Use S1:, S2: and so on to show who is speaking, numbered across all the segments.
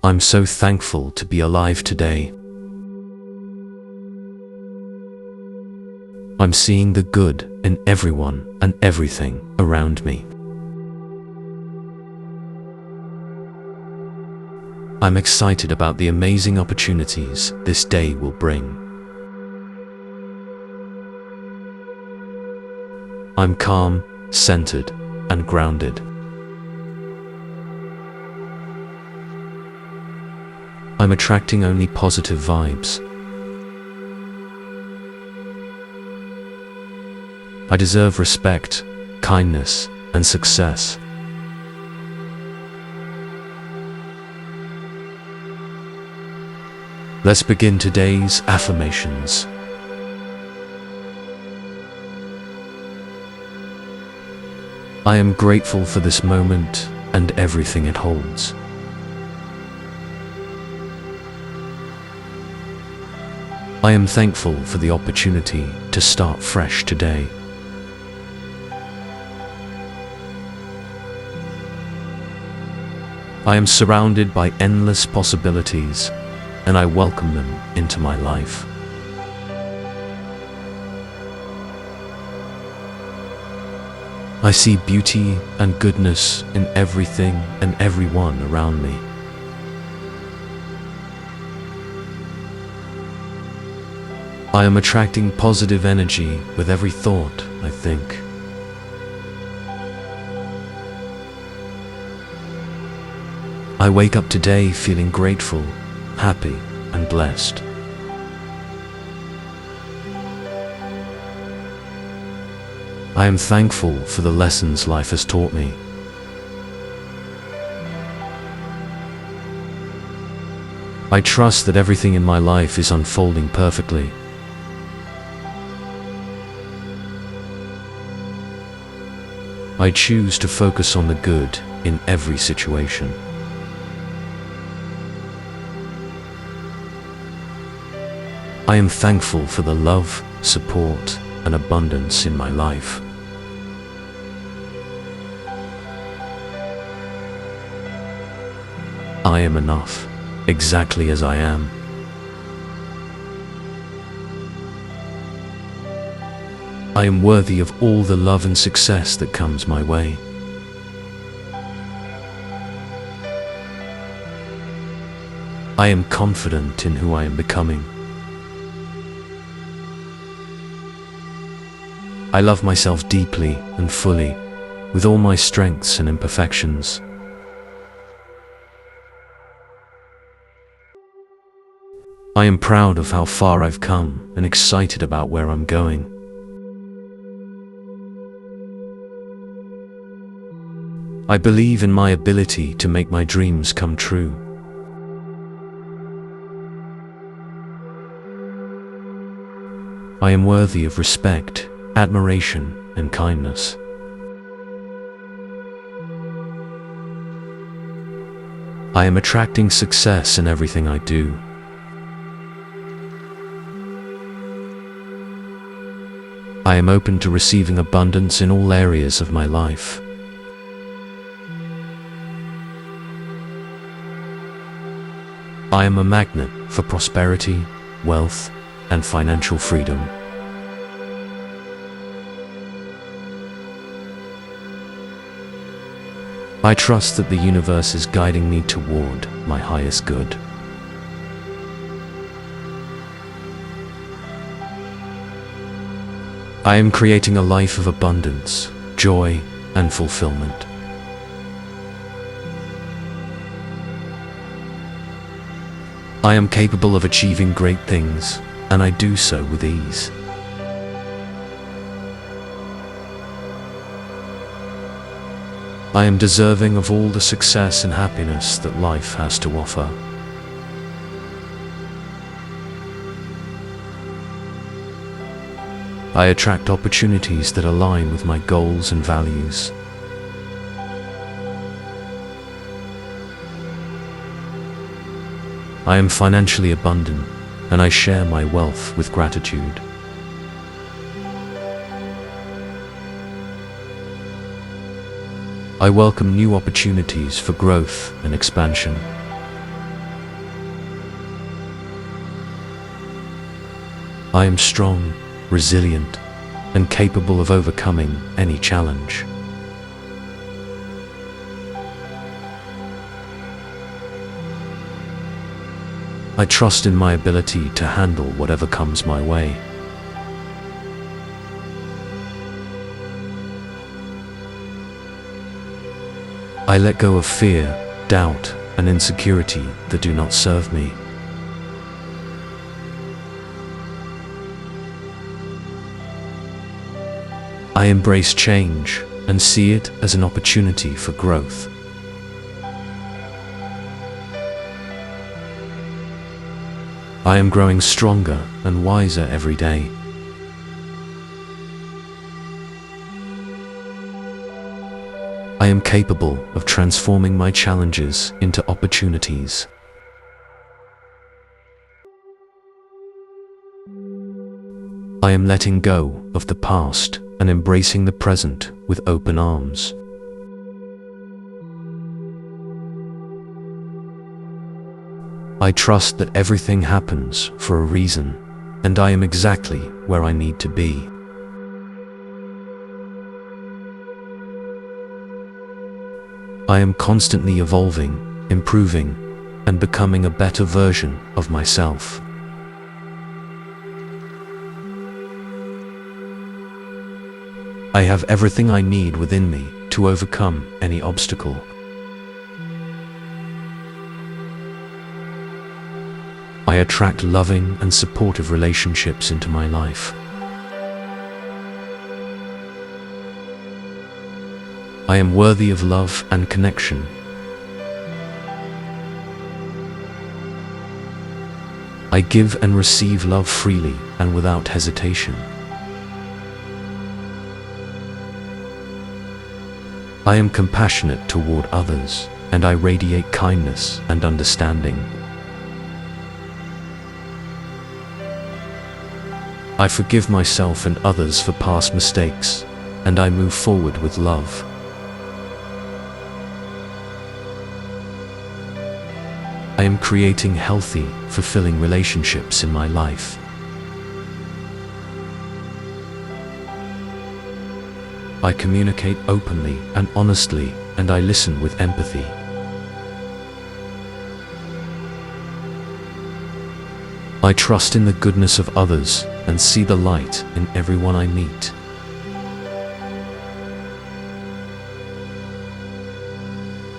S1: I'm so thankful to be alive today. I'm seeing the good in everyone and everything around me. I'm excited about the amazing opportunities this day will bring. I'm calm, centered, and grounded. I'm attracting only positive vibes. I deserve respect, kindness, and success. Let's begin today's affirmations. I am grateful for this moment and everything it holds. I am thankful for the opportunity to start fresh today. I am surrounded by endless possibilities, and I welcome them into my life. I see beauty and goodness in everything and everyone around me. I am attracting positive energy with every thought I think. I wake up today feeling grateful, happy, and blessed. I am thankful for the lessons life has taught me. I trust that everything in my life is unfolding perfectly. I choose to focus on the good in every situation. I am thankful for the love, support, and abundance in my life. I am enough, exactly as I am. I am worthy of all the love and success that comes my way. I am confident in who I am becoming. I love myself deeply and fully, with all my strengths and imperfections. I am proud of how far I've come and excited about where I'm going. I believe in my ability to make my dreams come true. I am worthy of respect, admiration, and kindness. I am attracting success in everything I do. I am open to receiving abundance in all areas of my life. I am a magnet for prosperity, wealth, and financial freedom. I trust that the universe is guiding me toward my highest good. I am creating a life of abundance, joy, and fulfillment. I am capable of achieving great things, and I do so with ease. I am deserving of all the success and happiness that life has to offer. I attract opportunities that align with my goals and values. I am financially abundant, and I share my wealth with gratitude. I welcome new opportunities for growth and expansion. I am strong, resilient, and capable of overcoming any challenge. I trust in my ability to handle whatever comes my way. I let go of fear, doubt, and insecurity that do not serve me. I embrace change and see it as an opportunity for growth. I am growing stronger and wiser every day. I am capable of transforming my challenges into opportunities. I am letting go of the past and embracing the present with open arms. I trust that everything happens for a reason, and I am exactly where I need to be. I am constantly evolving, improving, and becoming a better version of myself. I have everything I need within me to overcome any obstacle. I attract loving and supportive relationships into my life. I am worthy of love and connection. I give and receive love freely and without hesitation. I am compassionate toward others, and I radiate kindness and understanding. I forgive myself and others for past mistakes, and I move forward with love. I am creating healthy, fulfilling relationships in my life. I communicate openly and honestly, and I listen with empathy. I trust in the goodness of others and see the light in everyone I meet.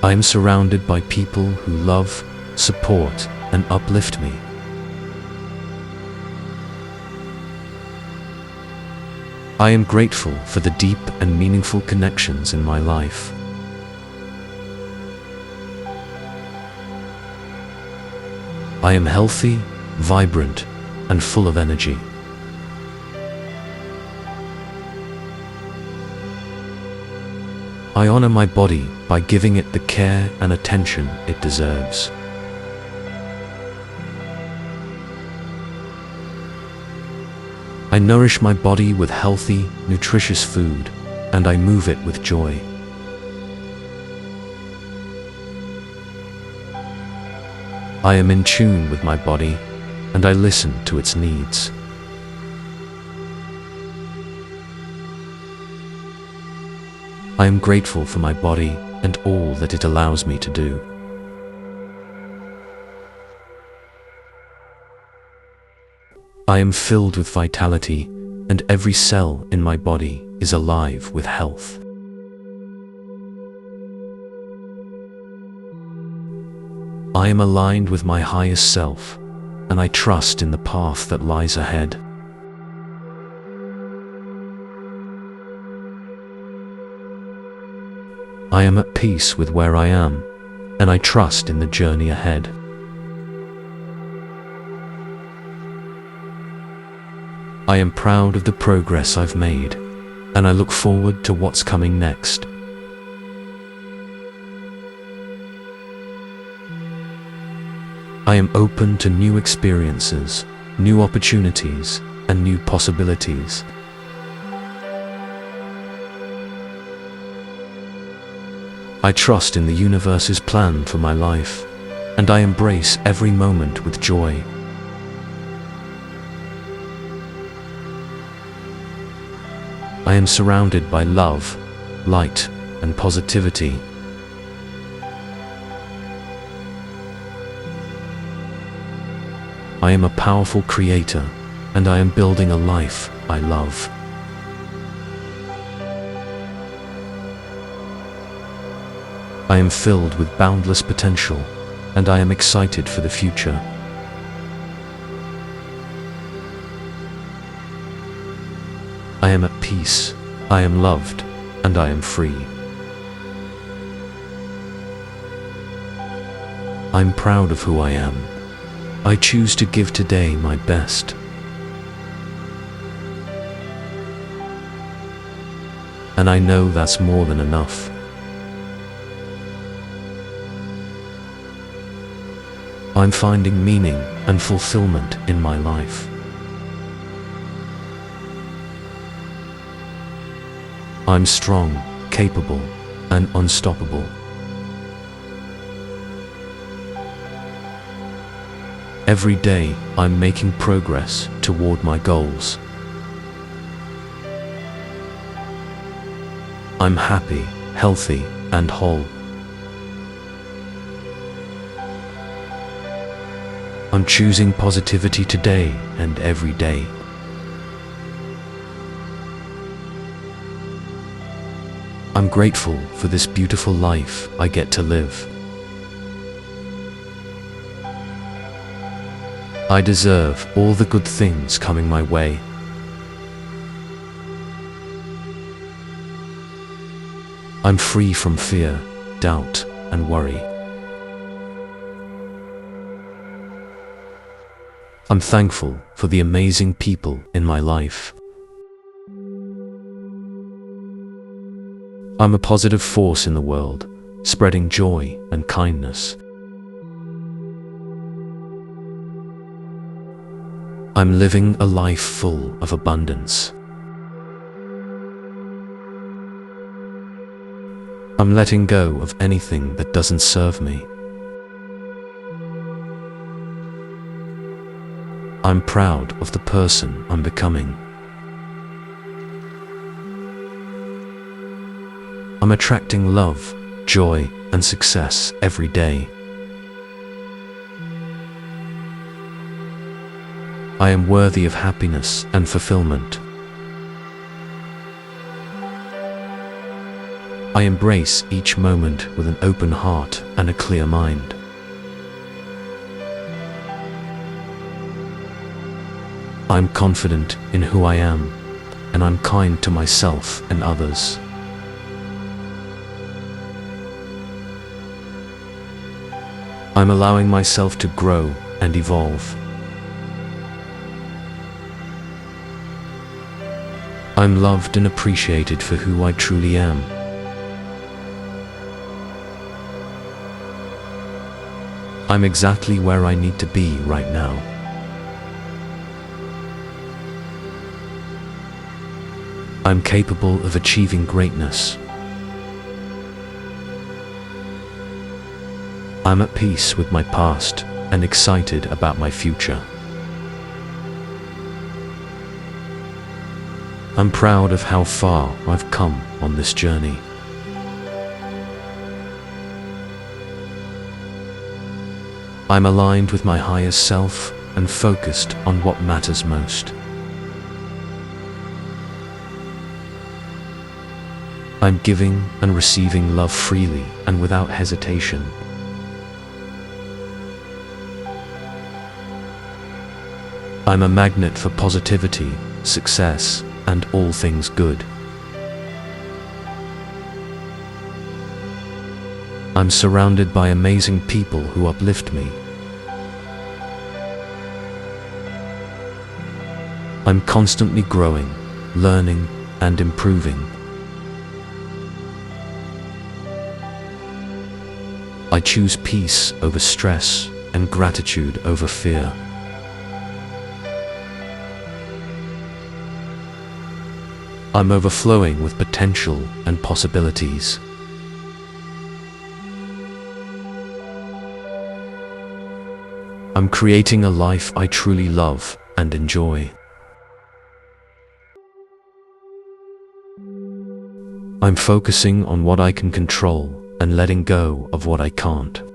S1: I am surrounded by people who love, support, and uplift me. I am grateful for the deep and meaningful connections in my life. I am healthy, vibrant, and full of energy. I honor my body by giving it the care and attention it deserves. I nourish my body with healthy, nutritious food, and I move it with joy. I am in tune with my body, and I listen to its needs. I am grateful for my body and all that it allows me to do. I am filled with vitality, and every cell in my body is alive with health. I am aligned with my highest self, and I trust in the path that lies ahead. I am at peace with where I am, and I trust in the journey ahead. I am proud of the progress I've made, and I look forward to what's coming next. I am open to new experiences, new opportunities, and new possibilities. I trust in the universe's plan for my life, and I embrace every moment with joy. I am surrounded by love, light, and positivity. I am a powerful creator, and I am building a life I love. I am filled with boundless potential, and I am excited for the future. I am at peace, I am loved, and I am free. I'm proud of who I am. I choose to give today my best. And I know that's more than enough. I'm finding meaning and fulfillment in my life. I'm strong, capable, and unstoppable. Every day, I'm making progress toward my goals. I'm happy, healthy, and whole. I'm choosing positivity today and every day. I'm grateful for this beautiful life I get to live. I deserve all the good things coming my way. I'm free from fear, doubt, and worry. I'm thankful for the amazing people in my life. I'm a positive force in the world, spreading joy and kindness. I'm living a life full of abundance. I'm letting go of anything that doesn't serve me. I'm proud of the person I'm becoming. I'm attracting love, joy, and success every day. I am worthy of happiness and fulfillment. I embrace each moment with an open heart and a clear mind. I'm confident in who I am, and I'm kind to myself and others. I'm allowing myself to grow and evolve. I'm loved and appreciated for who I truly am. I'm exactly where I need to be right now. I'm capable of achieving greatness. I'm at peace with my past and excited about my future. I'm proud of how far I've come on this journey. I'm aligned with my higher self and focused on what matters most. I'm giving and receiving love freely and without hesitation. I'm a magnet for positivity, success, and all things good. I'm surrounded by amazing people who uplift me. I'm constantly growing, learning, and improving. I choose peace over stress and gratitude over fear. I'm overflowing with potential and possibilities. I'm creating a life I truly love and enjoy. I'm focusing on what I can control and letting go of what I can't.